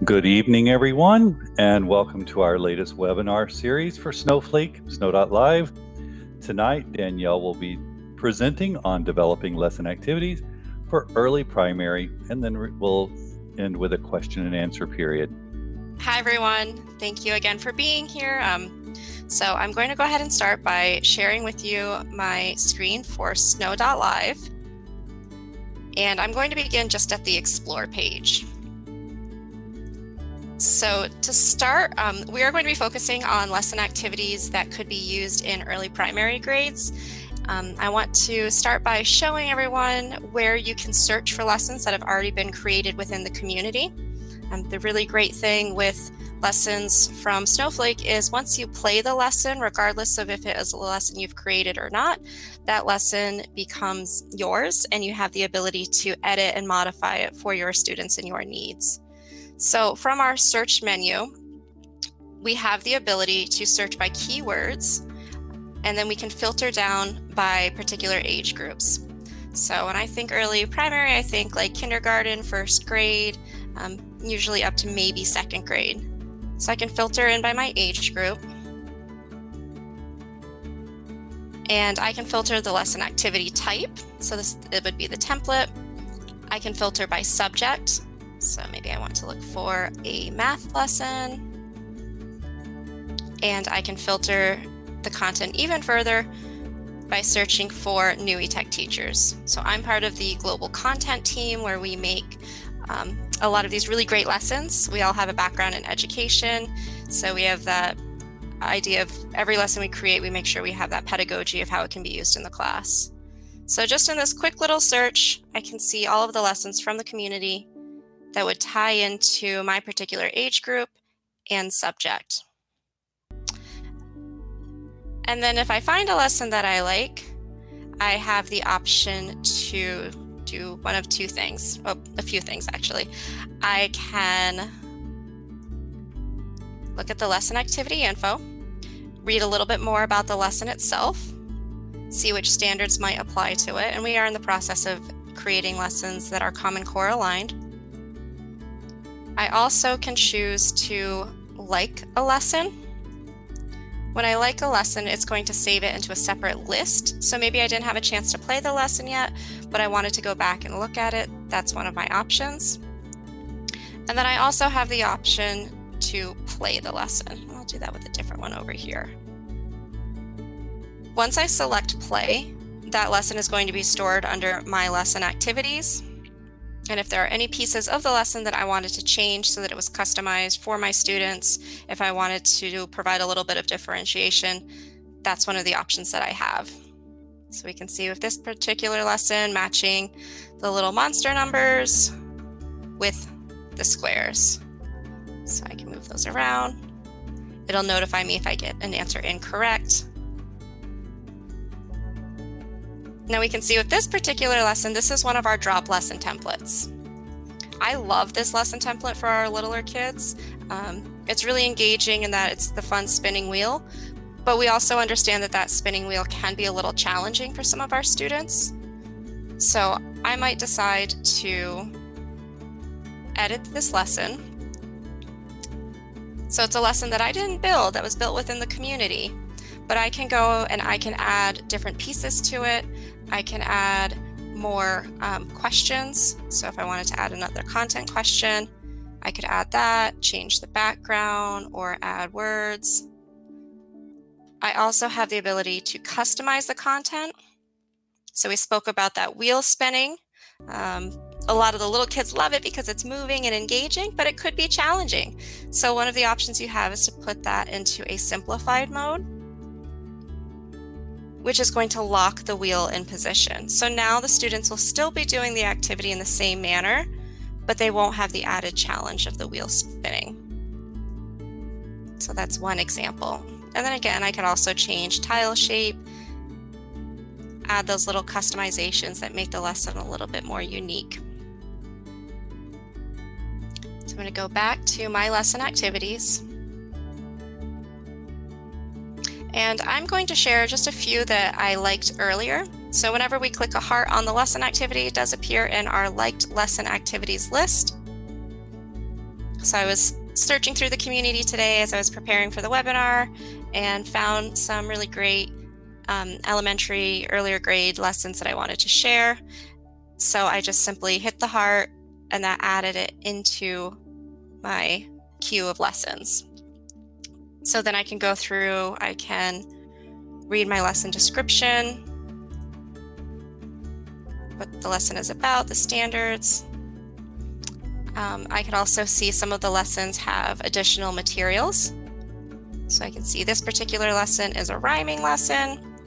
Good evening, everyone, and welcome to our latest webinar series for Snowflake, Snow.live. Tonight, Danielle will be presenting on developing lesson activities for early primary, and then we'll end with a question and answer period. Hi, everyone. Thank you again for being here. So I'm going to go ahead and start by sharing with you my screen for Snow.live. And I'm going to begin just at the Explore page. So to start, we are going to be focusing on lesson activities that could be used in early primary grades. I want to start by showing everyone where you can search for lessons that have already been created within the community. The really great thing with lessons from Snowflake is once you play the lesson, regardless of if it is a lesson you've created or not, that lesson becomes yours and you have the ability to edit and modify it for your students and your needs. So from our search menu, we have the ability to search by keywords, and then we can filter down by particular age groups. So when I think early primary, I think like kindergarten, first grade, usually up to maybe second grade. So I can filter in by my age group. And I can filter the lesson activity type. So it would be the template. I can filter by subject. So maybe I want to look for a math lesson. And I can filter the content even further by searching for NUITEQ teachers. So I'm part of the global content team where we make a lot of these really great lessons. We all have a background in education, so we have that idea of every lesson we create, we make sure we have that pedagogy of how it can be used in the class. So just in this quick little search, I can see all of the lessons from the community that would tie into my particular age group and subject. And then if I find a lesson that I like, I have the option to do one of two things, well, a few things actually. I can look at the lesson activity info, read a little bit more about the lesson itself, see which standards might apply to it, and we are in the process of creating lessons that are Common Core aligned. I also can choose to like a lesson. When I like a lesson, it's going to save it into a separate list. So maybe I didn't have a chance to play the lesson yet, but I wanted to go back and look at it. That's one of my options. And then I also have the option to play the lesson. I'll do that with a different one over here. Once I select play, that lesson is going to be stored under my lesson activities. And if there are any pieces of the lesson that I wanted to change so that it was customized for my students, if I wanted to provide a little bit of differentiation, that's one of the options that I have. So we can see with this particular lesson matching the little monster numbers with the squares. So I can move those around. It'll notify me if I get an answer incorrect. Now we can see with this particular lesson, this is one of our drop lesson templates. I love this lesson template for our littler kids. It's really engaging in that it's the fun spinning wheel, but we also understand that that spinning wheel can be a little challenging for some of our students. So I might decide to edit this lesson. So it's a lesson that I didn't build, that was built within the community, but I can go and I can add different pieces to it. I can add more questions. So if I wanted to add another content question, I could add that, change the background, or add words. I also have the ability to customize the content. So we spoke about that wheel spinning. A lot of the little kids love it because it's moving and engaging, but it could be challenging. So one of the options you have is to put that into a simplified mode, which is going to lock the wheel in position. So now the students will still be doing the activity in the same manner, but they won't have the added challenge of the wheel spinning. So that's one example. And then again, I could also change tile shape, add those little customizations that make the lesson a little bit more unique. So I'm going to go back to my lesson activities. And I'm going to share just a few that I liked earlier. So whenever we click a heart on the lesson activity, it does appear in our liked lesson activities list. So I was searching through the community today as I was preparing for the webinar and found some really great elementary, earlier grade lessons that I wanted to share. So I just simply hit the heart and that added it into my queue of lessons. So then I can go through, I can read my lesson description, what the lesson is about, the standards. I can also see some of the lessons have additional materials. So I can see this particular lesson is a rhyming lesson,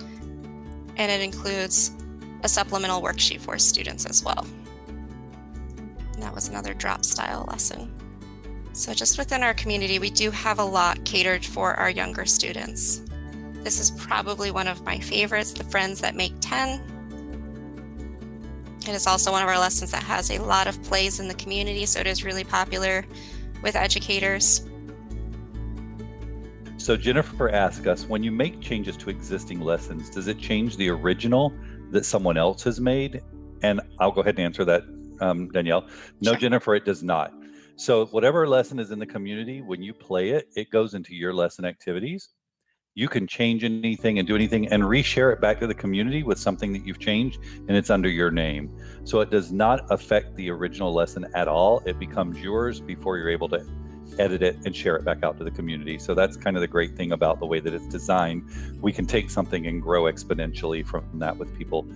and it includes a supplemental worksheet for students as well. And that was another drop style lesson. So just within our community, we do have a lot catered for our younger students. This is probably one of my favorites, the Friends That Make 10. It is also one of our lessons that has a lot of plays in the community, so it is really popular with educators. So Jennifer asked us, when you make changes to existing lessons, does it change the original that someone else has made? And I'll go ahead and answer that, Danielle. No, Sure. Jennifer, it does not. So whatever lesson is in the community, when you play it, it goes into your lesson activities. You can change anything and do anything and reshare it back to the community with something that you've changed, and it's under your name. So it does not affect the original lesson at all. It becomes yours before you're able to edit it and share it back out to the community. So that's kind of the great thing about the way that it's designed. We can take something and grow exponentially from that with people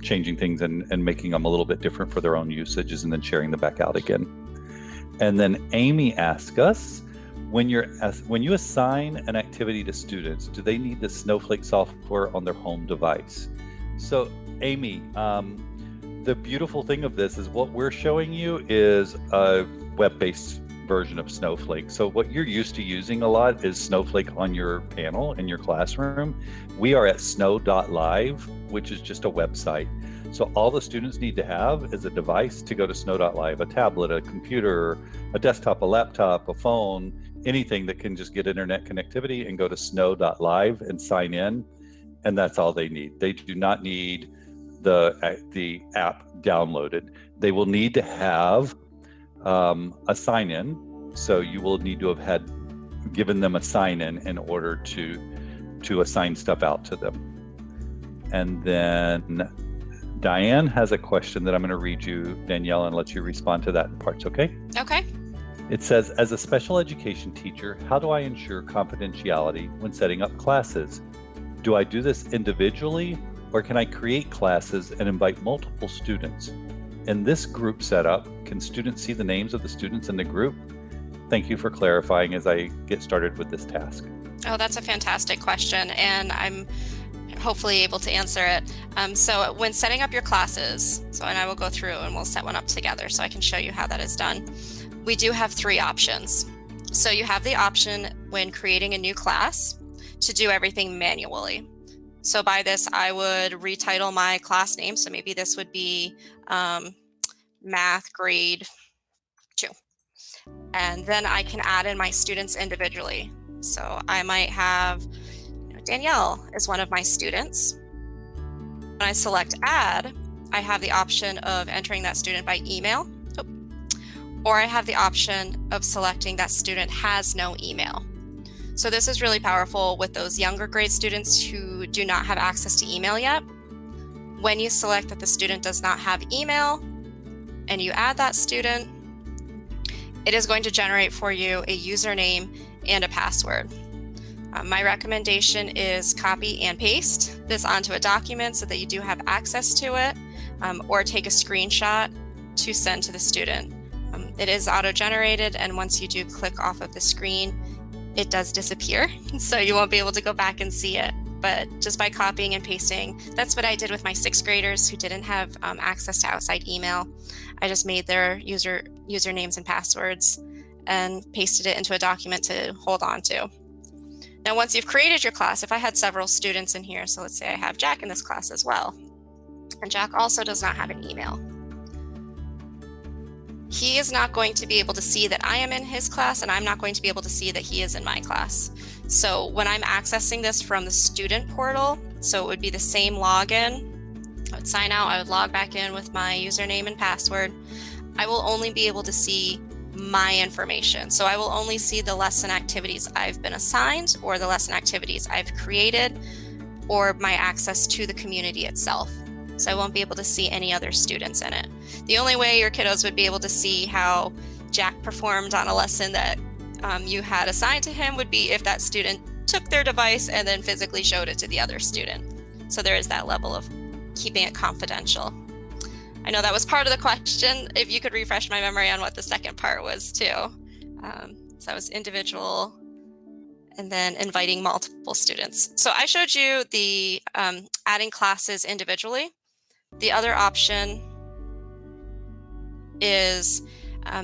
changing things and making them a little bit different for their own usages and then sharing them back out again. And then Amy asked us, when you assign an activity to students, do they need the Snowflake software on their home device? So Amy, the beautiful thing of this is what we're showing you is a web-based version of Snowflake. So what you're used to using a lot is Snowflake on your panel in your classroom. We are at snow.live, which is just a website. So all the students need to have is a device to go to snow.live, a tablet, a computer, a desktop, a laptop, a phone, anything that can just get internet connectivity and go to snow.live and sign in. And that's all they need. They do not need the app downloaded. They will need to have a sign in. So you will need to have given them a sign in order to assign stuff out to them. And then Diane has a question that I'm going to read you, Danielle, and let you respond to that in parts, okay? Okay. It says, as a special education teacher, how do I ensure confidentiality when setting up classes? Do I do this individually, or can I create classes and invite multiple students? In this group setup, can students see the names of the students in the group? Thank you for clarifying as I get started with this task. Oh, that's a fantastic question, and I'm hopefully able to answer it. So when setting up your classes, and I will go through and we'll set one up together so I can show you how that is done. We do have three options. So you have the option when creating a new class to do everything manually. So by this, I would retitle my class name. So maybe this would be Math Grade 2. And then I can add in my students individually. So I might have Danielle is one of my students. When I select add, I have the option of entering that student by email, or I have the option of selecting that student has no email. So this is really powerful with those younger grade students who do not have access to email yet. When you select that the student does not have email and you add that student, it is going to generate for you a username and a password. My recommendation is copy and paste this onto a document so that you do have access to it, or take a screenshot to send to the student. It is auto-generated, and once you do click off of the screen, it does disappear, so you won't be able to go back and see it. But just by copying and pasting, that's what I did with my 6th graders who didn't have access to outside email. I just made their usernames and passwords and pasted it into a document to hold on to. Now, once you've created your class, if I had several students in here, so let's say I have Jack in this class as well, and Jack also does not have an email. He is not going to be able to see that I am in his class, and I'm not going to be able to see that he is in my class. So when I'm accessing this from the student portal, so it would be the same login I would sign out, I would log back in with my username and password. I will only be able to see my information. So I will only see the lesson activities I've been assigned, or the lesson activities I've created, or my access to the community itself. So I won't be able to see any other students in it. The only way your kiddos would be able to see how Jack performed on a lesson that you had assigned to him would be if that student took their device and then physically showed it to the other student. So there is that level of keeping it confidential. I know that was part of the question. If you could refresh my memory on what the second part was too. So that was individual and then inviting multiple students. So I showed you the adding classes individually. The other option is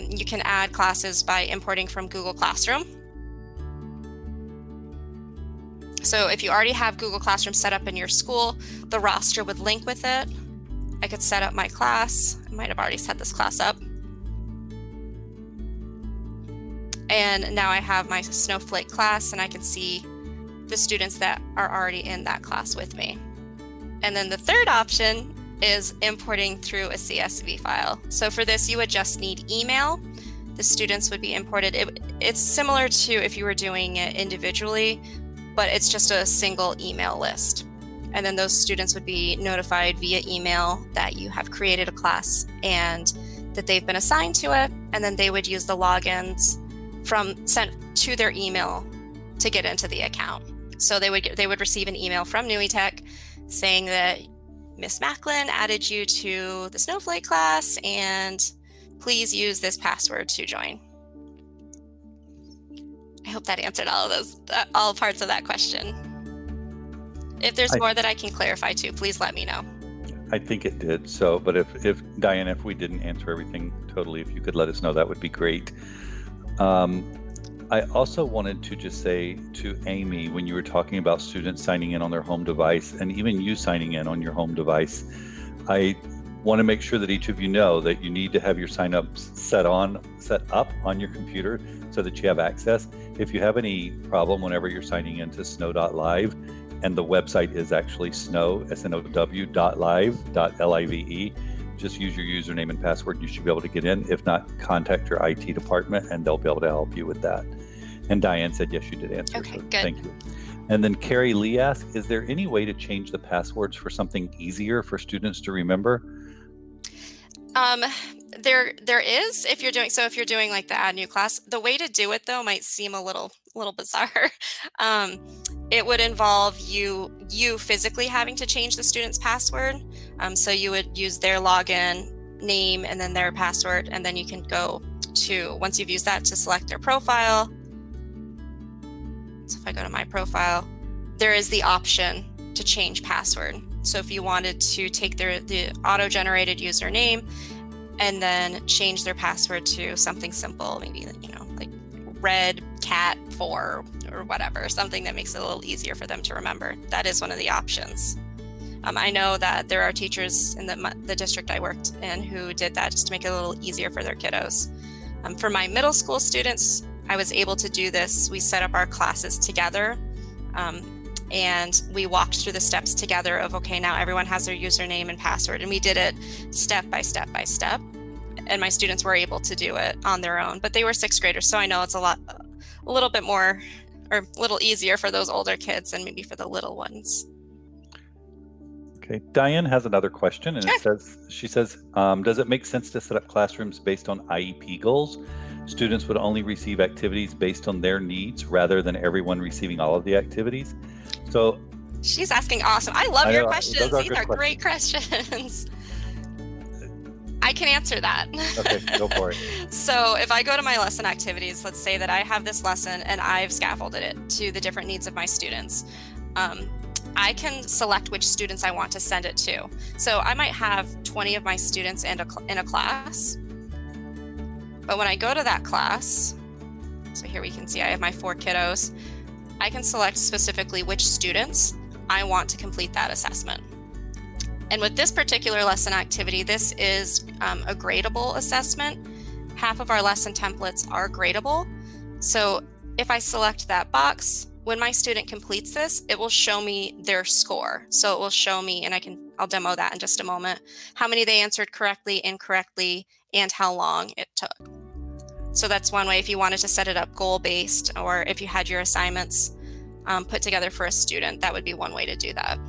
you can add classes by importing from Google Classroom. So if you already have Google Classroom set up in your school, the roster would link with it. I could set up my class. I might have already set this class up. And now I have my Snowflake class, and I can see the students that are already in that class with me. And then the third option is importing through a CSV file. So for this, you would just need email. The students would be imported. It's similar to if you were doing it individually, but it's just a single email list. And then those students would be notified via email that you have created a class and that they've been assigned to it. And then they would use the logins sent to their email to get into the account. So they would receive an email from NUITEQ saying that Miss Macklin added you to the Snowflake class, and please use this password to join. I hope that answered all parts of that question. If there's more that I can clarify too, please let me know. I think it did. So, but if Diane, if we didn't answer everything totally, if you could let us know, that would be great. I also wanted to just say to Amy, when you were talking about students signing in on their home device, and even you signing in on your home device, I want to make sure that each of you know that you need to have your signups set up on your computer so that you have access. If you have any problem whenever you're signing into snow.live, and the website is actually snow.live.live, just use your username and password. You should be able to get in. If not, contact your IT department and they'll be able to help you with that. And Diane said, yes, you did answer. Okay, so good. Thank you. And then Carrie Lee asked, is there any way to change the passwords for something easier for students to remember? There is, if you're doing like the add new class. The way to do it though might seem a little bizarre. It would involve you physically having to change the student's password. So you would use their login name and then their password, and then you can go to, once you've used that, to select their profile. So if I go to my profile, there is the option to change password. So if you wanted to take the auto-generated username and then change their password to something simple, maybe like red cat 4 or whatever, something that makes it a little easier for them to remember. That is one of the options. I know that there are teachers in the district I worked in who did that just to make it a little easier for their kiddos. For my middle school students, I was able to do this. We set up our classes together, and we walked through the steps together of, okay, now everyone has their username and password, and we did it step by step by step. And my students were able to do it on their own, but they were 6th graders, so I know it's a little bit more, or a little easier for those older kids than maybe for the little ones. Okay, Diane has another question, and she says, does it make sense to set up classrooms based on IEP goals? Students would only receive activities based on their needs rather than everyone receiving all of the activities. So she's asking awesome. I love your questions. These are great questions. I can answer that. Okay, go for it. So if I go to my lesson activities, let's say that I have this lesson and I've scaffolded it to the different needs of my students. I can select which students I want to send it to. So I might have 20 of my students in a class. But when I go to that class, so here we can see I have my 4 kiddos, I can select specifically which students I want to complete that assessment. And with this particular lesson activity, this is a gradable assessment. Half of our lesson templates are gradable. So if I select that box, when my student completes this, it will show me their score. So it will show me, and I can I'll demo that in just a moment, how many they answered correctly, incorrectly, and how long it took. So that's one way if you wanted to set it up goal-based, or if you had your assignments put together for a student, that would be one way to do that.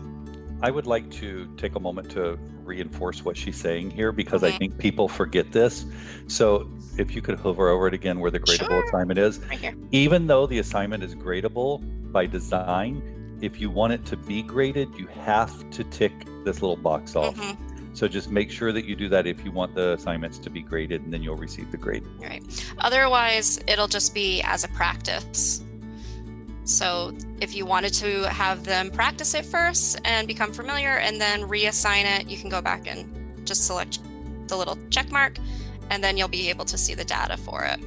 I would like to take a moment to reinforce what she's saying here, because I think people forget this. So if you could hover over it again where the gradable assignment is. Right here. Even though the assignment is gradable by design, if you want it to be graded, you have to tick this little box off. So just make sure that you do that if you want the assignments to be graded, and then you'll receive the grade. Right. Otherwise, it'll just be as a practice. So if you wanted to have them practice it first and become familiar and then reassign it, you can go back and just select the little check mark, and then you'll be able to see the data for it.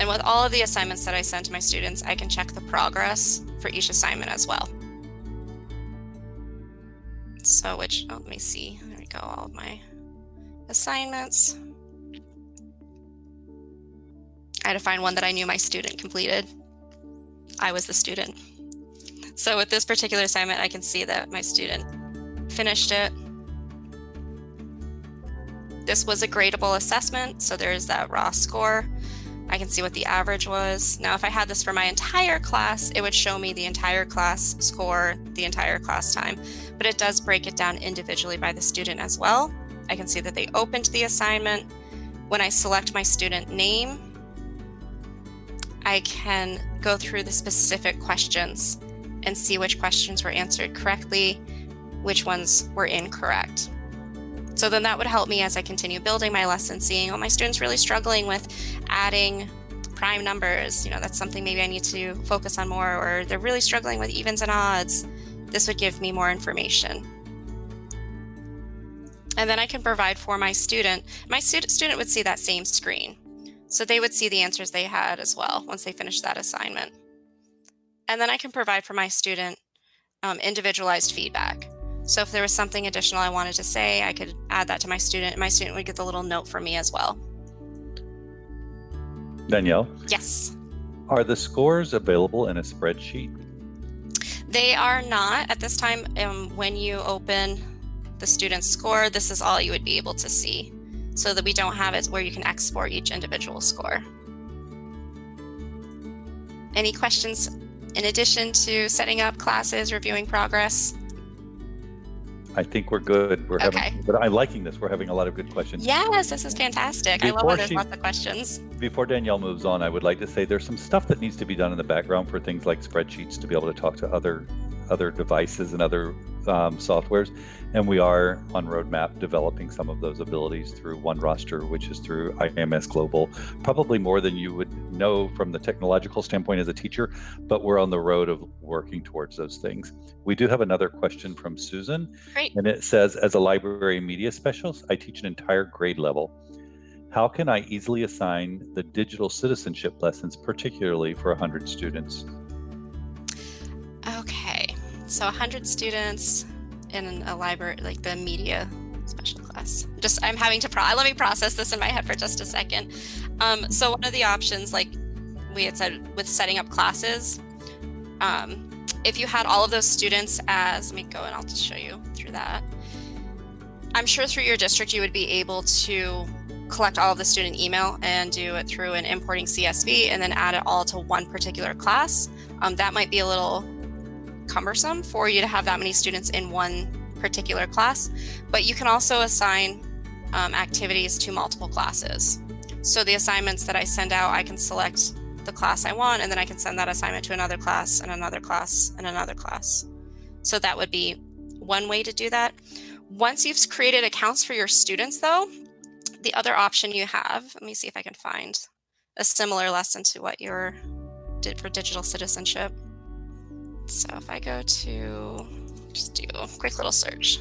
And with all of the assignments that I send to my students, I can check the progress for each assignment as well. So let me see, there we go, all of my assignments. I had to find one that I knew my student completed. I was the student. So with this particular assignment, I can see that my student finished it. This was a gradable assessment, so there's that raw score. I can see what the average was. Now, if I had this for my entire class, it would show me the entire class score, the entire class time, but it does break it down individually by the student as well. I can see that they opened the assignment. When I select my student name, I can go through the specific questions and see which questions were answered correctly, which ones were incorrect. So then that would help me as I continue building my lesson, seeing, oh, my student's really struggling with adding prime numbers. That's something maybe I need to focus on more, or they're really struggling with evens and odds. This would give me more information. And then I can provide for my student. My student would see that same screen. So they would see the answers they had as well once they finished that assignment. And then I can provide for my student individualized feedback. So if there was something additional I wanted to say, I could add that to my student, and my student would get the little note from me as well. Danielle? Yes. Are the scores available in a spreadsheet? They are not at this time. When you open the student's score, this is all you would be able to see, so that we don't have it where you can export each individual score. Any questions in addition to setting up classes, reviewing progress? I think we're good. But I'm liking this. We're having a lot of good questions. Yes, this is fantastic. I love when there's lots of questions. Before Danielle moves on, I would like to say there's some stuff that needs to be done in the background for things like spreadsheets to be able to talk to other devices and other softwares. And we are on roadmap developing some of those abilities through OneRoster, which is through IMS Global, probably more than you would know from the technological standpoint as a teacher, but we're on the road of working towards those things. We do have another question from Susan. Great. And it says, as a library media specialist, I teach an entire grade level. How can I easily assign the digital citizenship lessons, particularly for 100 students? Okay, so 100 students in a library, like the media special class. I'm having to let me process this in my head for just a second. So one of the options, like we had said with setting up classes, if you had all of those students let me go and I'll just show you through that. I'm sure through your district you would be able to collect all of the student email and do it through an importing CSV and then add it all to one particular class. That might be a little cumbersome for you to have that many students in one particular class, but you can also assign activities to multiple classes. So the assignments that I send out, I can select the class I want, and then I can send that assignment to another class and another class and another class. So that would be one way to do that. Once you've created accounts for your students though, the other option you have, let me see if I can find a similar lesson to what you did for digital citizenship. So if I go to, just do a quick little search.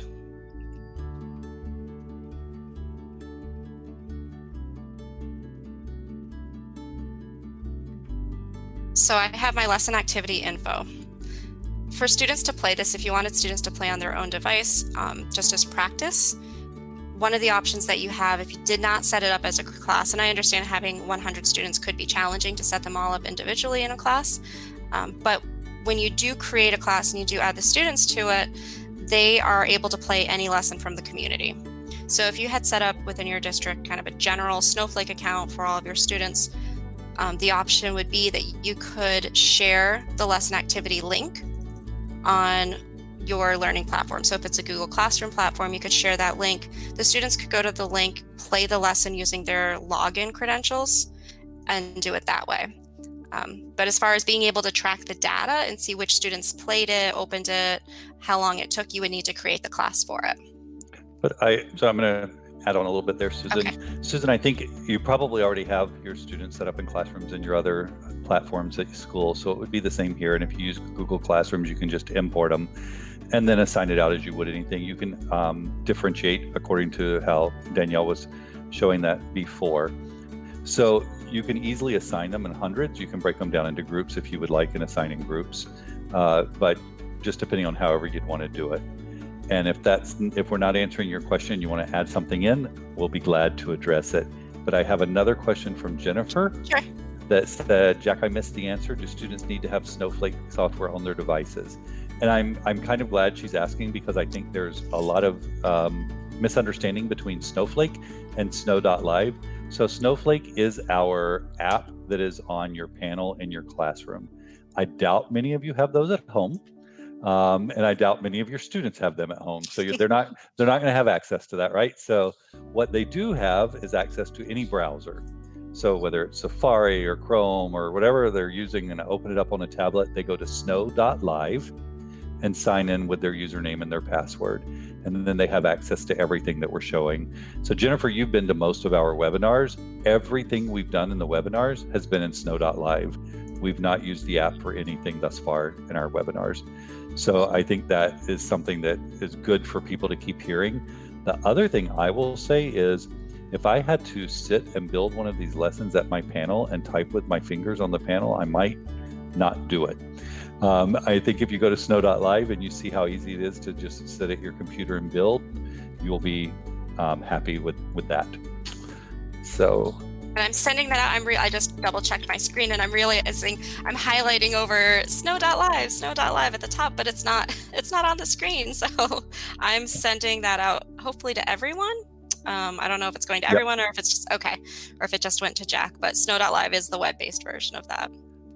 So I have my lesson activity info. For students to play this, if you wanted students to play on their own device, just as practice, one of the options that you have, if you did not set it up as a class, and I understand having 100 students could be challenging to set them all up individually in a class, but when you do create a class and you do add the students to it, they are able to play any lesson from the community. So if you had set up within your district kind of a general Snowflake account for all of your students, the option would be that you could share the lesson activity link on your learning platform. So if it's a Google Classroom platform, you could share that link. The students could go to the link, play the lesson using their login credentials, and do it that way. But as far as being able to track the data and see which students played it, opened it, how long it took, you would need to create the class for it. So I'm going to add on a little bit there, Susan. Okay. Susan, I think you probably already have your students set up in classrooms in your other platforms at school. So it would be the same here. And if you use Google Classrooms, you can just import them and then assign it out as you would anything. You can differentiate according to how Danielle was showing that before. So you can easily assign them in hundreds. You can break them down into groups if you would like and assign in groups, but just depending on however you'd want to do it. And if we're not answering your question, you want to add something in, we'll be glad to address it. But I have another question from Jennifer. Sure. That said, Jack, I missed the answer. Do students need to have Snowflake software on their devices? And I'm kind of glad she's asking, because I think there's a lot of misunderstanding between Snowflake and Snow.live. So Snowflake is our app that is on your panel in your classroom. I doubt many of you have those at home. And I doubt many of your students have them at home. So they're not going to have access to that, right? So what they do have is access to any browser. So whether it's Safari or Chrome or whatever they're using, and open it up on a tablet, they go to snow.live and sign in with their username and their password. And then they have access to everything that we're showing. So Jennifer, you've been to most of our webinars. Everything we've done in the webinars has been in snow.live. We've not used the app for anything thus far in our webinars. So I think that is something that is good for people to keep hearing. The other thing I will say is, if I had to sit and build one of these lessons at my panel and type with my fingers on the panel, I might not do it. I think if you go to snow.live and you see how easy it is to just sit at your computer and build, you'll be happy with that. So. And I'm sending that out. I just double checked my screen, and I'm realizing I'm highlighting over snow.live at the top, but it's not on the screen. So I'm sending that out hopefully to everyone. I don't know if it's going to everyone or if it's just okay, or if it just went to Jack, but snow.live is the web-based version of that.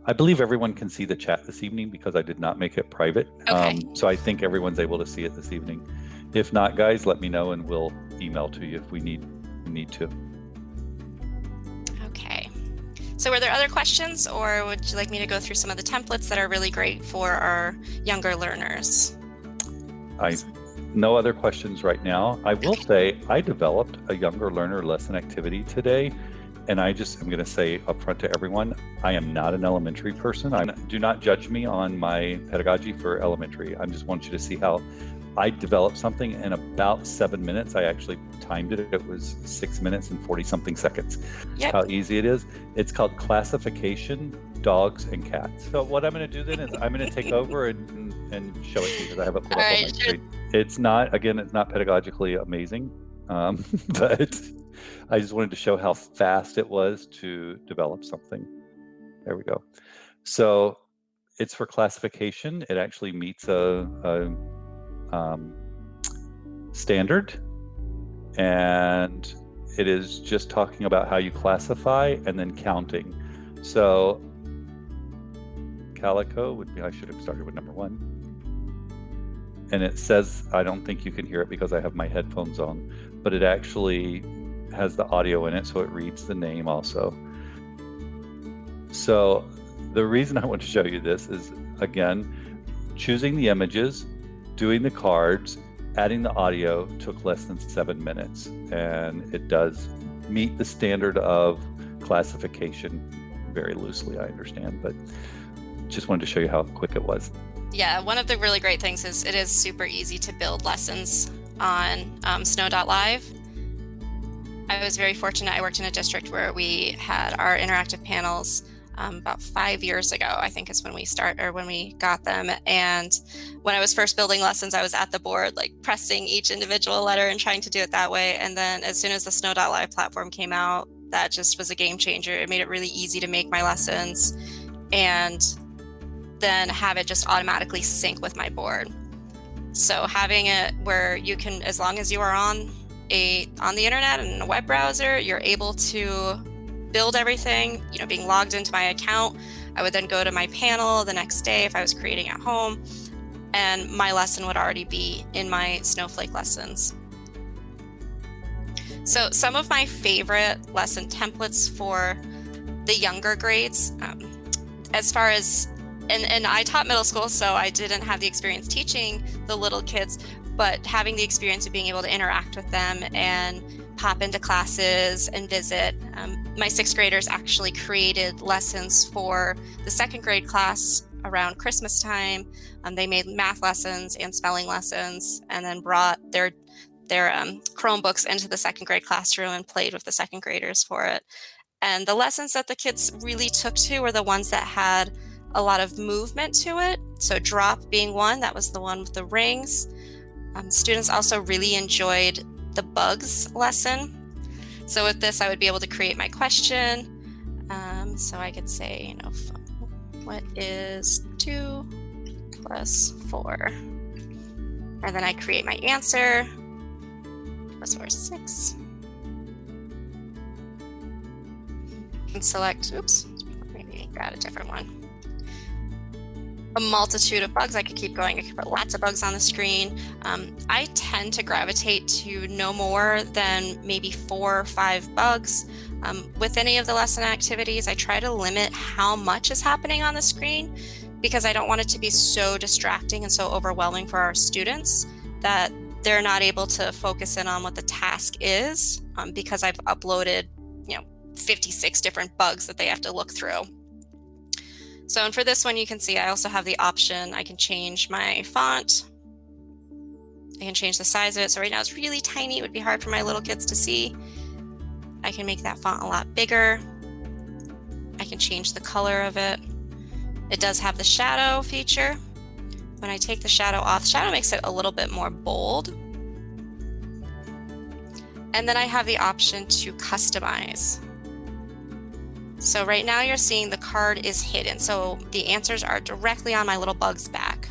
I believe everyone can see the chat this evening because I did not make it private. Okay. So I think everyone's able to see it this evening. If not, guys, let me know and we'll email to you if we need to. Okay. So were there other questions, or would you like me to go through some of the templates that are really great for our younger learners? No other questions right now. I will say I developed a younger learner lesson activity today, and I'm going to say upfront to everyone, I am not an elementary person. Do not judge me on my pedagogy for elementary. I just want you to see how I developed something in about 7 minutes. I actually timed it. It was 6 minutes and 40 something seconds. Yep. How easy it is. It's called Classification Dogs and Cats. So what I'm going to do then is I'm going to take over and show it to you because I have it put up on my screen. It's not pedagogically amazing, but I just wanted to show how fast it was to develop something. There we go. So it's for classification. It actually meets a standard, and it is just talking about how you classify and then counting. So Calico would be, I should have started with number 1. And it says, I don't think you can hear it because I have my headphones on, but it actually has the audio in it, so it reads the name also. So the reason I want to show you this is, again, choosing the images, doing the cards, adding the audio took less than 7 minutes, and it does meet the standard of classification very loosely, I understand, but just wanted to show you how quick it was. Yeah, one of the really great things is it is super easy to build lessons on snow.live. I was very fortunate. I worked in a district where we had our interactive panels about 5 years ago, I think is when we got them. And when I was first building lessons, I was at the board, like pressing each individual letter and trying to do it that way. And then as soon as the snow.live platform came out, that just was a game changer. It made it really easy to make my lessons and then have it just automatically sync with my board. So having it where you can, as long as you are on the internet and a web browser, you're able to build everything, being logged into my account. I would then go to my panel the next day if I was creating at home, and my lesson would already be in my Snowflake lessons. So some of my favorite lesson templates for the younger grades, as far as, and I taught middle school, so I didn't have the experience teaching the little kids, but having the experience of being able to interact with them and pop into classes and visit. My 6th graders actually created lessons for the 2nd grade class around Christmas time. They made math lessons and spelling lessons, and then brought their Chromebooks into the 2nd grade classroom and played with the 2nd graders for it. And the lessons that the kids really took to were the ones that had a lot of movement to it. So drop being one, that was the one with the rings. Students also really enjoyed the bugs lesson. So with this, I would be able to create my question. So I could say, what is 2 plus 4? And then I create my answer. Plus 4 is 6. And select, maybe add a different one. A multitude of bugs. I could keep going. I could put lots of bugs on the screen. I tend to gravitate to no more than maybe 4 or 5 bugs. With any of the lesson activities, I try to limit how much is happening on the screen, because I don't want it to be so distracting and so overwhelming for our students that they're not able to focus in on what the task is, because I've uploaded 56 different bugs that they have to look through. So, and for this one, you can see I also have the option, I can change my font. I can change the size of it. So right now it's really tiny. It would be hard for my little kids to see. I can make that font a lot bigger. I can change the color of it. It does have the shadow feature. When I take the shadow off, shadow makes it a little bit more bold. And then I have the option to customize. So right now you're seeing the card is hidden. So the answers are directly on my little bug's back.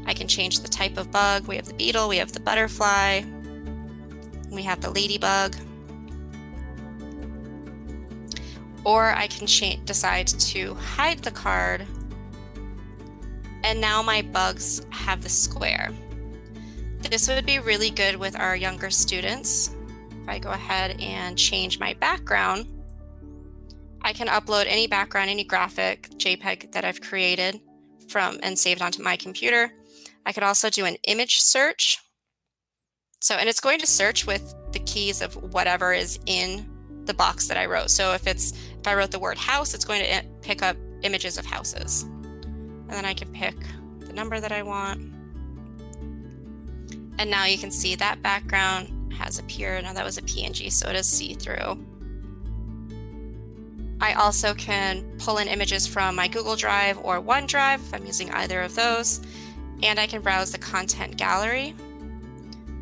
I can change the type of bug. We have the beetle, we have the butterfly, we have the ladybug. Or I can decide to hide the card, and now my bugs have the square. This would be really good with our younger students. If I go ahead and change my background, I can upload any background, any graphic, JPEG that I've created and saved onto my computer. I could also do an image search. So, and it's going to search with the keys of whatever is in the box that I wrote. So if I wrote the word house, it's going to pick up images of houses. And then I can pick the number that I want. And now you can see that background has appeared. Now that was a PNG, so it is see-through. I also can pull in images from my Google Drive or OneDrive if I'm using either of those. And I can browse the content gallery.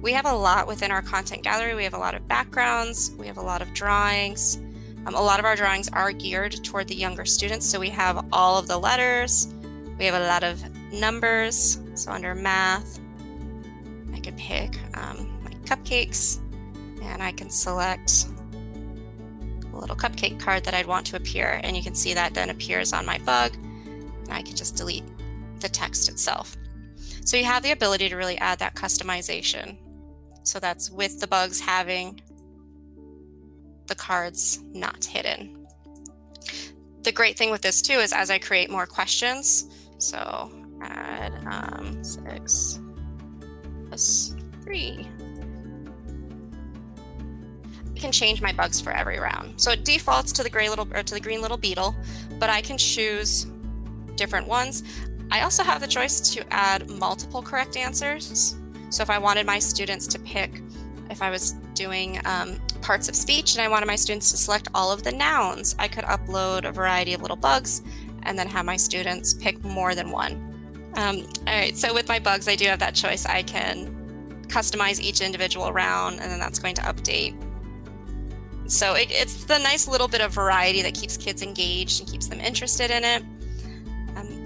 We have a lot within our content gallery. We have a lot of backgrounds. We have a lot of drawings. A lot of our drawings are geared toward the younger students. So we have all of the letters. We have a lot of numbers. So under math, I could pick my cupcakes, and I can select a little cupcake card that I'd want to appear. And you can see that then appears on my bug. And I can just delete the text itself. So you have the ability to really add that customization. So that's with the bugs having the cards not hidden. The great thing with this too is as I create more questions, so add 6 plus 3. I can change my bugs for every round. So it defaults to the green little beetle, but I can choose different ones. I also have the choice to add multiple correct answers. So if I wanted my students to pick, if I was doing parts of speech and I wanted my students to select all of the nouns, I could upload a variety of little bugs and then have my students pick more than one. All right, so with my bugs, I do have that choice. I can customize each individual round, and then that's going to update. So it's the nice little bit of variety that keeps kids engaged and keeps them interested in it.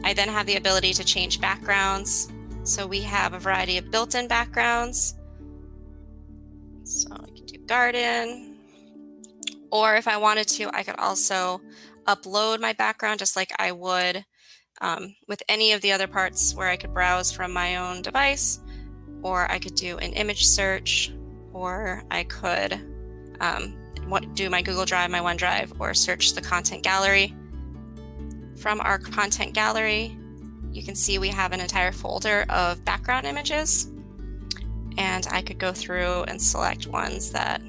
I then have the ability to change backgrounds. So we have a variety of built-in backgrounds. So I can do garden, or if I wanted to, I could also upload my background just like I would with any of the other parts where I could browse from my own device, or I could do an image search, or I could do my Google Drive, my OneDrive, or search the content gallery. From our content gallery, you can see we have an entire folder of background images, and I could go through and select ones that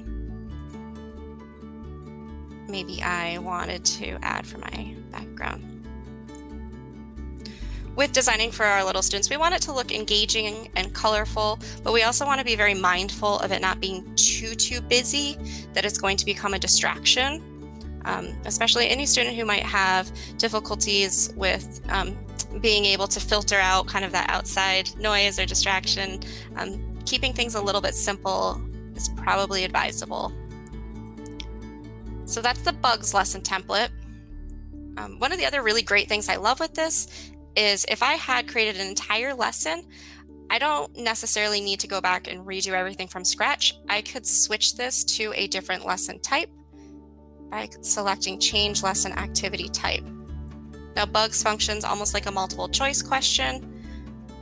maybe I wanted to add for my background. With designing for our little students, we want it to look engaging and colorful, but we also want to be very mindful of it not being too busy that it's going to become a distraction. Especially any student who might have difficulties with being able to filter out kind of that outside noise or distraction. Keeping things a little bit simple is probably advisable. So that's the bugs lesson template. One of the other really great things I love with this is if I had created an entire lesson, I don't necessarily need to go back and redo everything from scratch. I could switch this to a different lesson type by selecting change lesson activity type. Now bugs functions almost like a multiple choice question.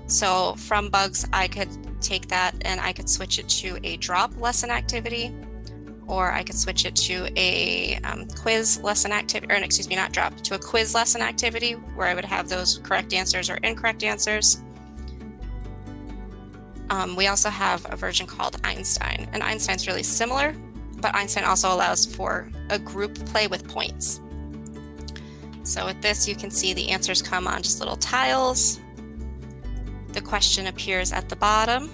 So from bugs, I could take that and I could switch it to a drop lesson activity, or I could switch it to a quiz lesson activity, or excuse me, not drop, to a quiz lesson activity where I would have those correct answers or incorrect answers. We also have a version called Einstein, and Einstein's really similar, but Einstein also allows for a group play with points. So with this, you can see the answers come on just little tiles. The question appears at the bottom.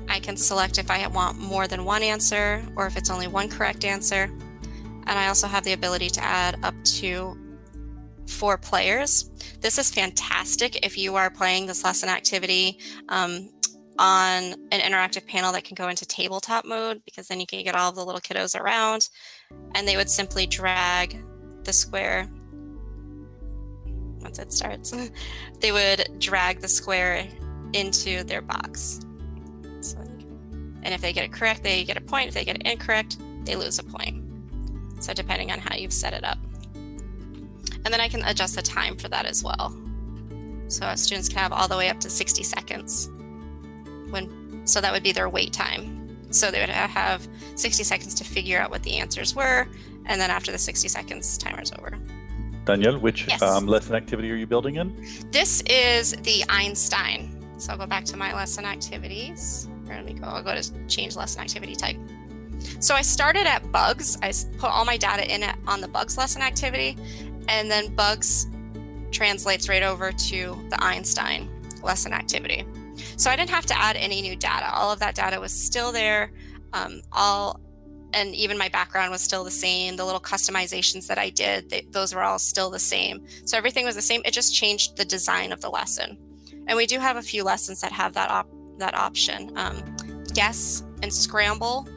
I can select if I want more than one answer or if it's only one correct answer. And I also have the ability to add up to 4 players. This is fantastic if you are playing this lesson activity on an interactive panel that can go into tabletop mode, because then you can get all of the little kiddos around and they would simply drag the square. Once it starts, they would drag the square into their box. So, and if they get it correct, they get a point. If they get it incorrect, they lose a point. So depending on how you've set it up. And then I can adjust the time for that as well. So students can have all the way up to 60 seconds. So that would be their wait time. So they would have 60 seconds to figure out what the answers were. And then after the 60 seconds, timer's over. Danielle, which Yes. Lesson activity are you building in? This is the Einstein. So I'll go back to my lesson activities. I'll go to change lesson activity type. So I started at bugs. I put all my data in it on the bugs lesson activity, and then bugs translates right over to the Einstein lesson activity. So I didn't have to add any new data. All of that data was still there. And even my background was still the same. The little customizations that I did, those were all still the same. So everything was the same. It just changed the design of the lesson. And we do have a few lessons that have that option. Guess and Scramble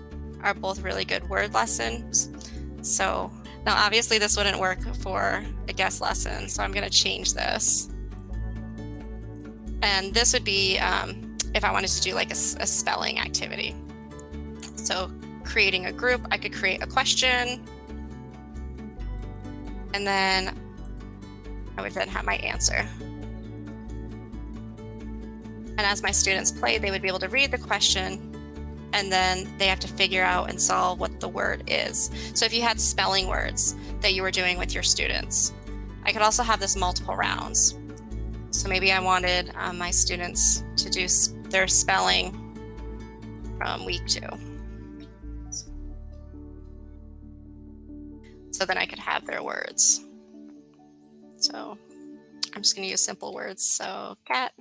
are both really good word lessons. So now obviously this wouldn't work for a guess lesson, so I'm going to change this. And this would be if I wanted to do like a spelling activity. So creating a group, I could create a question, and then I would then have my answer. And as my students play, they would be able to read the question, and then they have to figure out and solve what the word is. So if you had spelling words that you were doing with your students, I could also have this multiple rounds. So maybe I wanted my students to do their spelling from week 2. So then I could have their words. So I'm just going to use simple words. So cat.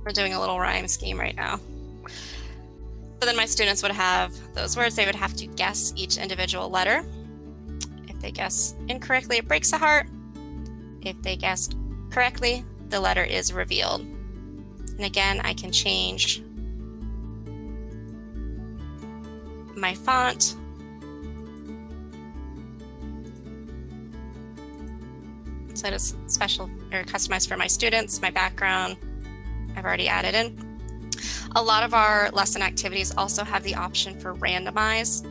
We're doing a little rhyme scheme right now. So then my students would have those words. They would have to guess each individual letter. If they guess incorrectly, it breaks the heart. If they guessed correctly, the letter is revealed. And again, I can change my font. So that is special or customized for my students. My background, I've already added in. A lot of our lesson activities also have the option for randomize.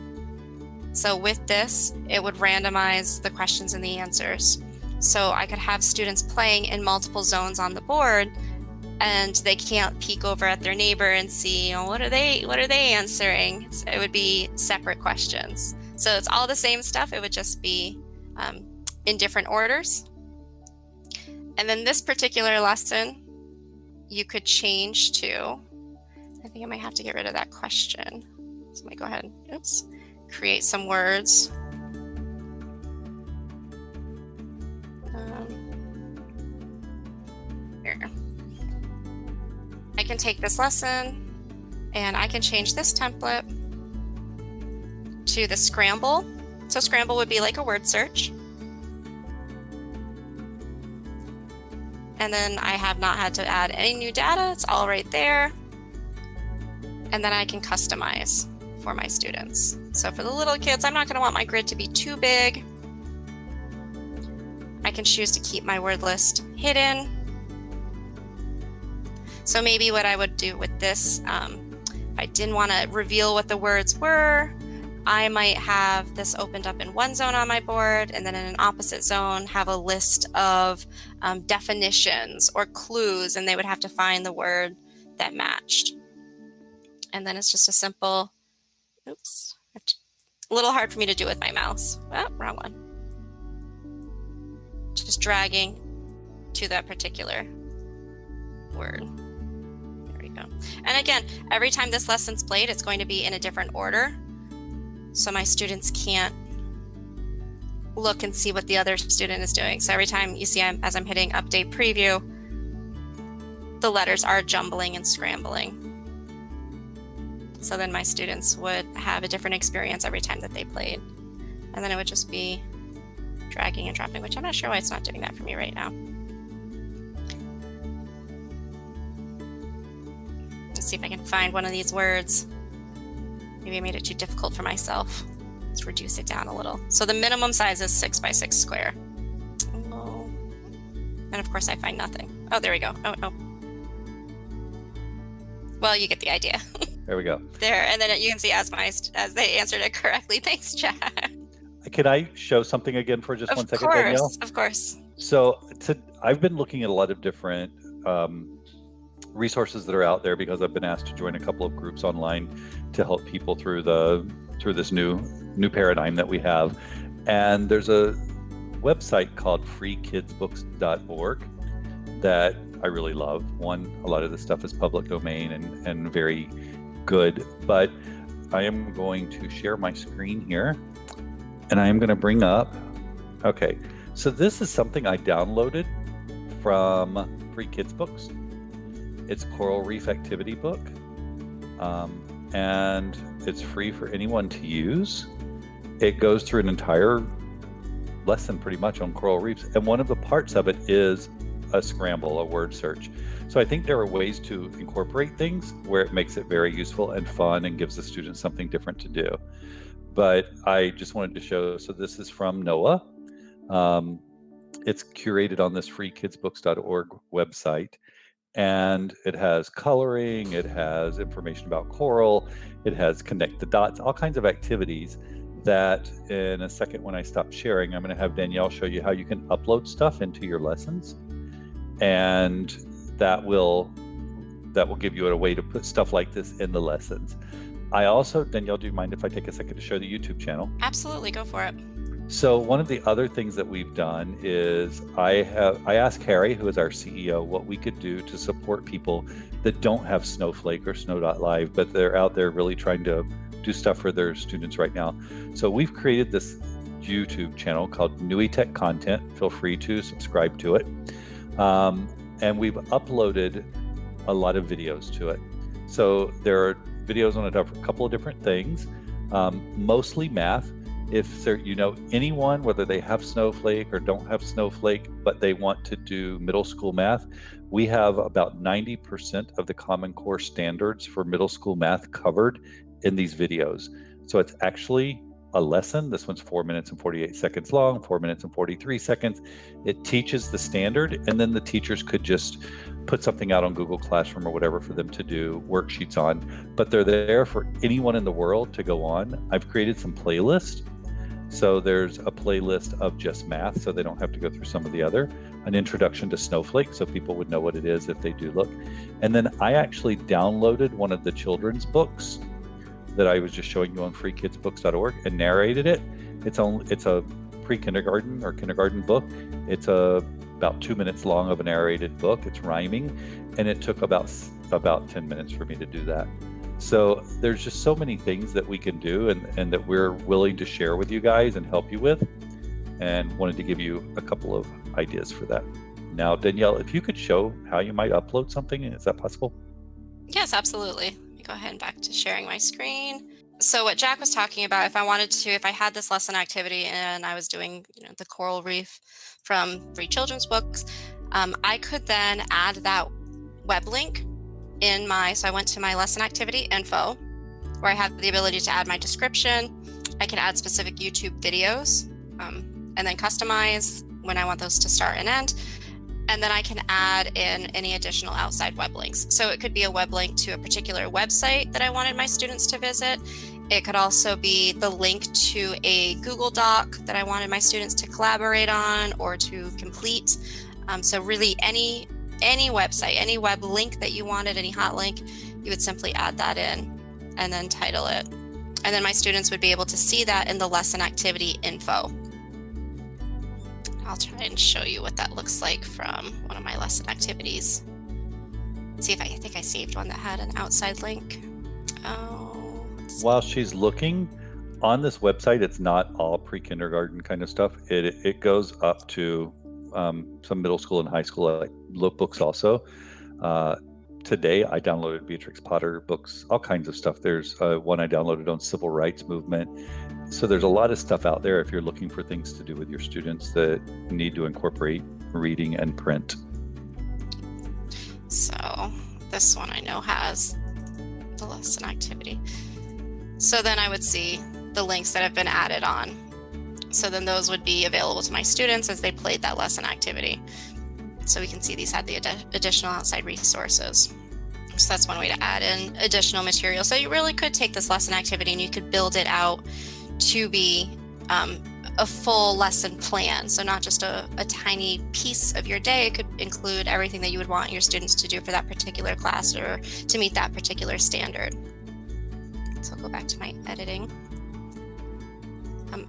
So with this, it would randomize the questions and the answers. So I could have students playing in multiple zones on the board, and they can't peek over at their neighbor and see, oh, what are they answering? So it would be separate questions. So it's all the same stuff. It would just be in different orders. And then this particular lesson, you could change to, I think I might have to get rid of that question. So let me go ahead and, oops, create some words. Here. I can take this lesson and I can change this template to the scramble. So scramble would be like a word search. And then I have not had to add any new data. It's all right there. And then I can customize for my students. So for the little kids, I'm not going to want my grid to be too big. I can choose to keep my word list hidden. So maybe what I would do with this, if I didn't want to reveal what the words were, I might have this opened up in one zone on my board, and then in an opposite zone have a list of definitions or clues, and they would have to find the word that matched. And then it's just a simple, oops, a little hard for me to do with my mouse. Oh, wrong one. Just dragging to that particular word. There we go. And again, every time this lesson's played, it's going to be in a different order. So my students can't look and see what the other student is doing. So every time you see as I'm hitting update preview, the letters are jumbling and scrambling. So then my students would have a different experience every time that they played. And then it would just be dragging and dropping, which I'm not sure why it's not doing that for me right now. Let's see if I can find one of these words. Maybe I made it too difficult for myself. Let's reduce it down a little. So the minimum size is 6 by 6 square. Oh. And of course I find nothing. Oh, there we go. Oh, no. Well, you get the idea. There we go. There, and then you can see as they answered it correctly. Thanks, Chad. Can I show something again for just 1 second, Danielle? Of course. So I've been looking at a lot of different resources that are out there because I've been asked to join a couple of groups online to help people through this new paradigm that we have. And there's a website called freekidsbooks.org that I really love. One, a lot of the stuff is public domain and very good, but I am going to share my screen here and I am going to bring up, okay, so this is something I downloaded from Free Kids Books. It's Coral Reef Activity Book, and it's free for anyone to use. It goes through an entire lesson pretty much on coral reefs, and one of the parts of it is a scramble, a word search. So I think there are ways to incorporate things where it makes it very useful and fun and gives the students something different to do. But I just wanted to show, so this is from NOAA. It's curated on this freekidsbooks.org website. And it has coloring, it has information about coral, it has connect the dots, all kinds of activities that in a second when I stop sharing, I'm going to have Danielle show you how you can upload stuff into your lessons. And that will give you a way to put stuff like this in the lessons. I also, Danielle, do you mind if I take a second to show the YouTube channel? Absolutely, go for it. So one of the other things that we've done is I asked Harry, who is our CEO, what we could do to support people that don't have Snowflake or Snow.live, but they're out there really trying to do stuff for their students right now. So we've created this YouTube channel called NUITEQ Content. Feel free to subscribe to it. And we've uploaded a lot of videos to it. So there are videos on a couple of different things, mostly math. If you know anyone, whether they have Snowflake or don't have Snowflake, but they want to do middle school math, we have about 90% of the Common Core standards for middle school math covered in these videos. So it's actually a lesson. This one's 4 minutes and 48 seconds long, 4 minutes and 43 seconds. It teaches the standard, and then the teachers could just put something out on Google Classroom or whatever for them to do worksheets on, but they're there for anyone in the world to go on. I've created some playlists. So there's a playlist of just math, so they don't have to go through some of the other. An introduction to Snowflake, so people would know what it is if they do look. And then I actually downloaded one of the children's books that I was just showing you on freekidsbooks.org and narrated it. It's a pre-kindergarten or kindergarten book. It's about 2 minutes long of a narrated book. It's rhyming, and it took about 10 minutes for me to do that. So there's just so many things that we can do and that we're willing to share with you guys and help you with, and wanted to give you a couple of ideas for that. Now, Danielle, if you could show how you might upload something, is that possible? Yes, absolutely. Let me go ahead and back to sharing my screen. So what Jack was talking about, if I had this lesson activity and I was doing the coral reef from free children's books, I could then add that web link so I went to my lesson activity info, where I have the ability to add my description. I can add specific YouTube videos, and then customize when I want those to start and end. And then I can add in any additional outside web links. So it could be a web link to a particular website that I wanted my students to visit. It could also be the link to a Google Doc that I wanted my students to collaborate on or to complete. So really any website, any web link that you wanted, any hot link, you would simply add that in and then title it. And then my students would be able to see that in the lesson activity info. I'll try and show you what that looks like from one of my lesson activities. See if I think I saved one that had an outside link. While she's looking, on this website, it's not all pre-kindergarten kind of stuff. It goes up to some middle school and high school like books also. Today I downloaded Beatrix Potter books, all kinds of stuff. There's one I downloaded on civil rights movement. So there's a lot of stuff out there if you're looking for things to do with your students that need to incorporate reading and print. So this one I know has the lesson activity. So then I would see the links that have been added on. So then those would be available to my students as they played that lesson activity. So we can see these had the additional outside resources. So that's one way to add in additional material. So you really could take this lesson activity and you could build it out to be a full lesson plan. So not just a tiny piece of your day. It could include everything that you would want your students to do for that particular class or to meet that particular standard. So I'll go back to my editing.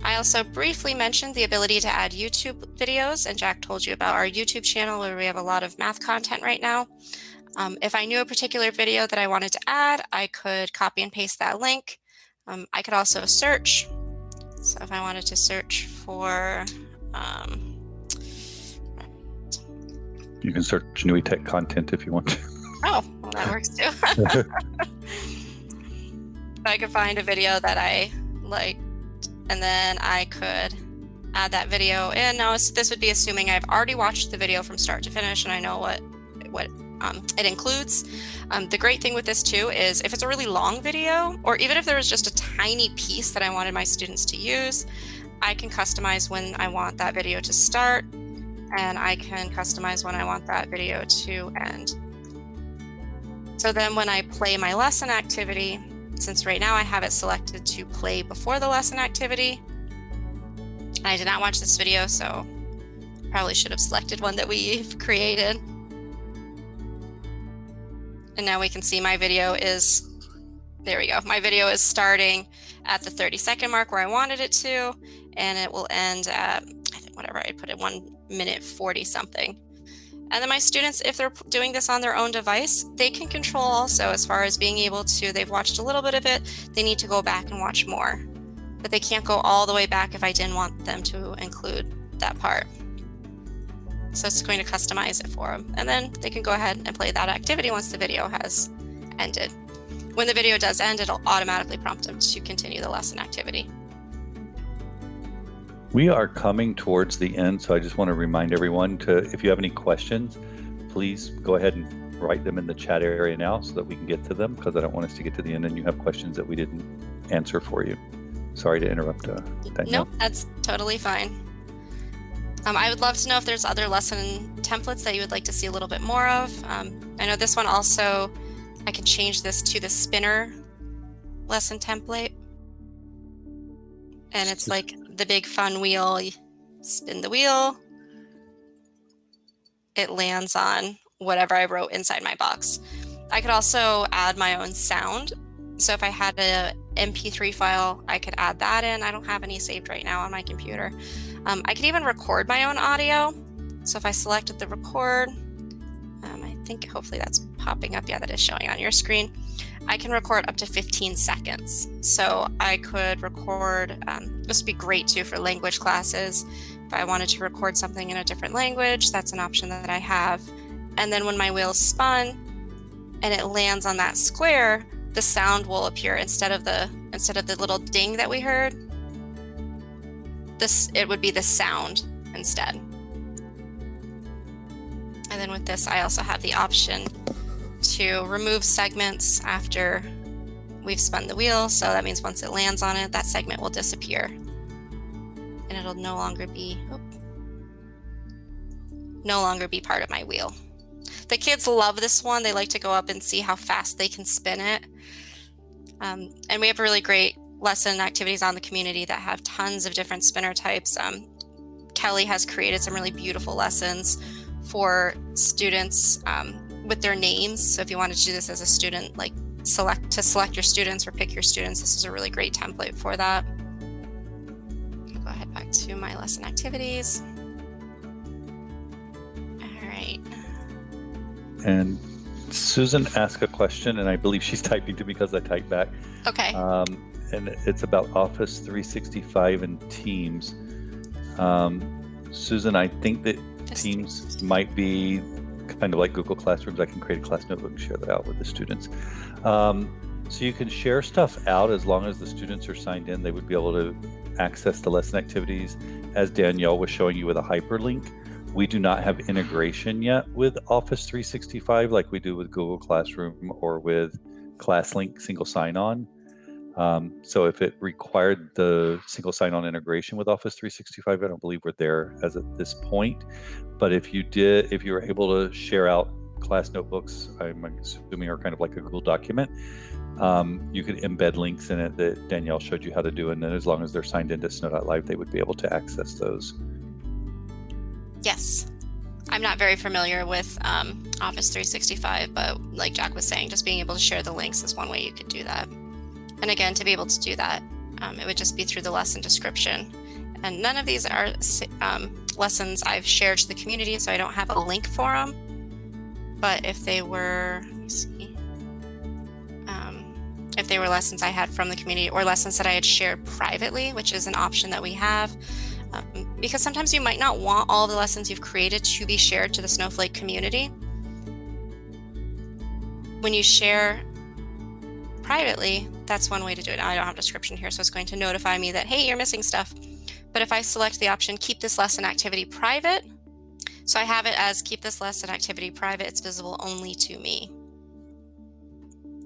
I also briefly mentioned the ability to add YouTube videos, and Jack told you about our YouTube channel where we have a lot of math content right now. If I knew a particular video that I wanted to add, I could copy and paste that link. I could also search. So if I wanted to search for... you can search NUITEQ content if you want to. Oh, well, that works too. I could find a video that I like, and then I could add that video in. Now, this would be assuming I've already watched the video from start to finish and I know what it includes. The great thing with this too is if it's a really long video, or even if there was just a tiny piece that I wanted my students to use, I can customize when I want that video to start, and I can customize when I want that video to end. So then when I play my lesson activity, since right now I have it selected to play before the lesson activity, I did not watch this video, so probably should have selected one that we've created. And now we can see my video is, there we go. My video is starting at the 30-second mark where I wanted it to, and it will end at, I think whatever I put it, 1 minute 40 something. And then my students, if they're doing this on their own device, they can control also as far as being able to, they've watched a little bit of it, they need to go back and watch more. But they can't go all the way back if I didn't want them to include that part. So it's going to customize it for them. And then they can go ahead and play that activity once the video has ended. When the video does end, it'll automatically prompt them to continue the lesson activity. We are coming towards the end, so I just want to remind everyone to, if you have any questions, please go ahead and write them in the chat area now so that we can get to them, because I don't want us to get to the end and you have questions that we didn't answer for you. Sorry to interrupt, Danielle. Nope, that's totally fine. I would love to know if there's other lesson templates that you would like to see a little bit more of. I know this one also, I can change this to the spinner lesson template. And it's like the big fun wheel. You spin the wheel. It lands on whatever I wrote inside my box. I could also add my own sound. So if I had a MP3 file, I could add that in. I don't have any saved right now on my computer. I could even record my own audio. So if I selected the record, I think hopefully that's popping up. Yeah, that is showing on your screen. I can record up to 15 seconds. So I could record, this would be great too for language classes. If I wanted to record something in a different language, that's an option that I have. And then when my wheel's spun and it lands on that square, the sound will appear instead of the little ding that we heard. It would be the sound instead. And then with this, I also have the option to remove segments after we've spun the wheel. So that means once it lands on it, that segment will disappear. And it'll no longer be part of my wheel. The kids love this one. They like to go up and see how fast they can spin it. And we have really great lesson activities on the community that have tons of different spinner types. Kelly has created some really beautiful lessons for students with their names. So if you wanted to do this as a student, like select your students or pick your students, this is a really great template for that. I'll go ahead back to my lesson activities. All right. And Susan asked a question, and I believe she's typing to me because I typed back. Okay. And it's about Office 365 and Teams. Susan, I think that Teams might be kind of like Google Classrooms. I can create a class notebook and share that out with the students. So you can share stuff out as long as the students are signed in. They would be able to access the lesson activities as Danielle was showing you with a hyperlink. We do not have integration yet with Office 365 like we do with Google Classroom or with ClassLink single sign-on. So if it required the single sign-on integration with Office 365, I don't believe we're there as at this point. But if you were able to share out class notebooks, I'm assuming are kind of like a Google document, you could embed links in it that Danielle showed you how to do. And then as long as they're signed into Snow.Live, they would be able to access those. Yes. I'm not very familiar with Office 365, but like Jack was saying, just being able to share the links is one way you could do that. And again, to be able to do that, it would just be through the lesson description. And none of these are lessons I've shared to the community, so I don't have a link for them. But if they were, let me see, if they were lessons I had from the community or lessons that I had shared privately, which is an option that we have, because sometimes you might not want all the lessons you've created to be shared to the Snowflake community. When you share privately, that's one way to do it. Now, I don't have a description here, so it's going to notify me that, hey, you're missing stuff. But if I select the option, keep this lesson activity private, so I have it as keep this lesson activity private, it's visible only to me.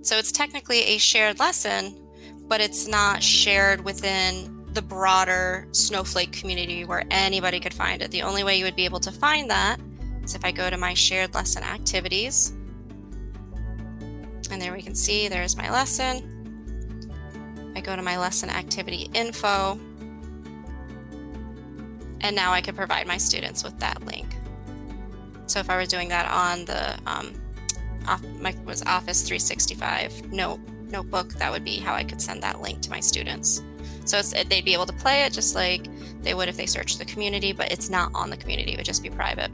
So it's technically a shared lesson, but it's not shared within the broader Snowflake community where anybody could find it. The only way you would be able to find that is if I go to my shared lesson activities. And there we can see there's my lesson. I go to my lesson activity info. And now I could provide my students with that link. So if I were doing that on the Office 365 notebook, that would be how I could send that link to my students. So they'd be able to play it just like they would if they searched the community, but it's not on the community, it would just be private.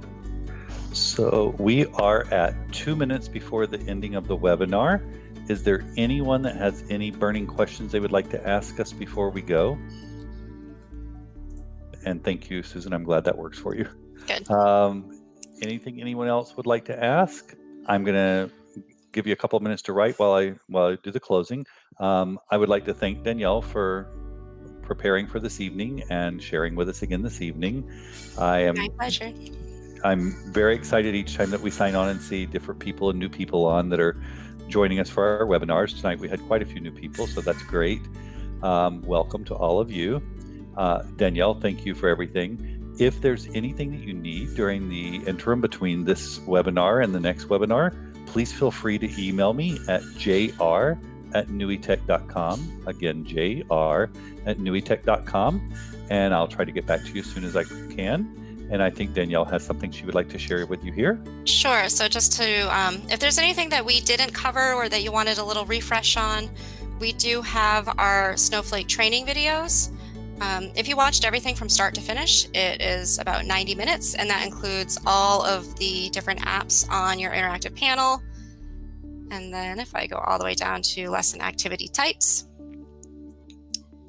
So we are at 2 minutes before the ending of the webinar. Is there anyone that has any burning questions they would like to ask us before we go? And thank you, Susan. I'm glad that works for you. Good. Anything anyone else would like to ask? I'm going to give you a couple of minutes to write while I do the closing. I would like to thank Danielle for preparing for this evening and sharing with us again this evening. My pleasure. I'm very excited each time that we sign on and see different people and new people on that are joining us for our webinars. Tonight we had quite a few new people, so that's great. Welcome to all of you. Danielle, thank you for everything. If there's anything that you need during the interim between this webinar and the next webinar, please feel free to email me at jr@nuitec.com. Again, jr@nuitec.com. And I'll try to get back to you as soon as I can. And I think Danielle has something she would like to share with you here. Sure. So just to, if there's anything that we didn't cover or that you wanted a little refresh on, we do have our Snowflake training videos. If you watched everything from start to finish, it is about 90 minutes, and that includes all of the different apps on your interactive panel. And then if I go all the way down to lesson activity types,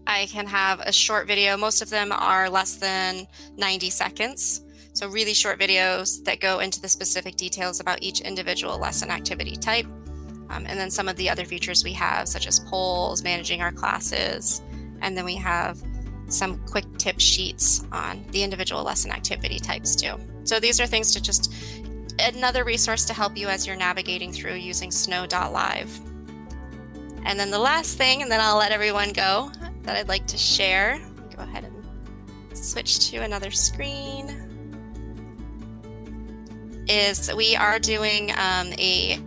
I can have a short video. Most of them are less than 90 seconds. So really short videos that go into the specific details about each individual lesson activity type. And then some of the other features we have, such as polls, managing our classes, and then we have some quick tip sheets on the individual lesson activity types too. So these are things to just another resource to help you as you're navigating through using Snow.live. And then the last thing, and then I'll let everyone go, that I'd like to share. Go ahead and switch to another screen. Is we are doing a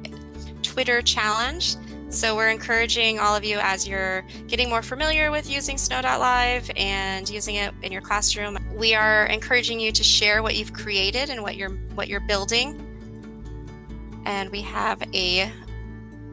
Twitter challenge. So we're encouraging all of you, as you're getting more familiar with using Snow.live and using it in your classroom, we are encouraging you to share what you've created and what you're building. And we have a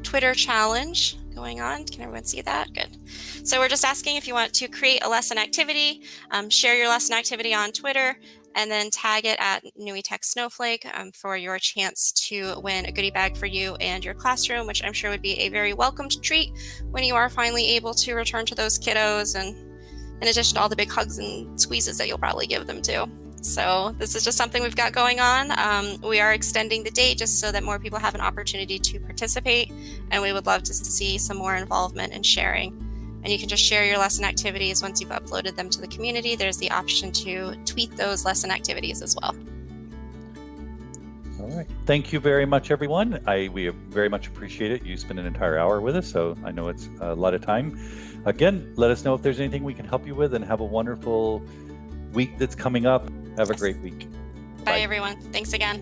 Twitter challenge going on. Can everyone see that? Good. So we're just asking if you want to create a lesson activity, share your lesson activity on Twitter, and then tag it at NUITEQ Snowflake for your chance to win a goodie bag for you and your classroom, which I'm sure would be a very welcomed treat when you are finally able to return to those kiddos, and in addition to all the big hugs and squeezes that you'll probably give them too. So this is just something we've got going on. We are extending the date just so that more people have an opportunity to participate, and we would love to see some more involvement and sharing. And you can just share your lesson activities once you've uploaded them to the community. There's the option to tweet those lesson activities as well. All right. Thank you very much, everyone. We very much appreciate it. You spent an entire hour with us, so I know it's a lot of time. Again, let us know if there's anything we can help you with, and have a wonderful week that's coming up. Have a great week. Bye, everyone. Thanks again.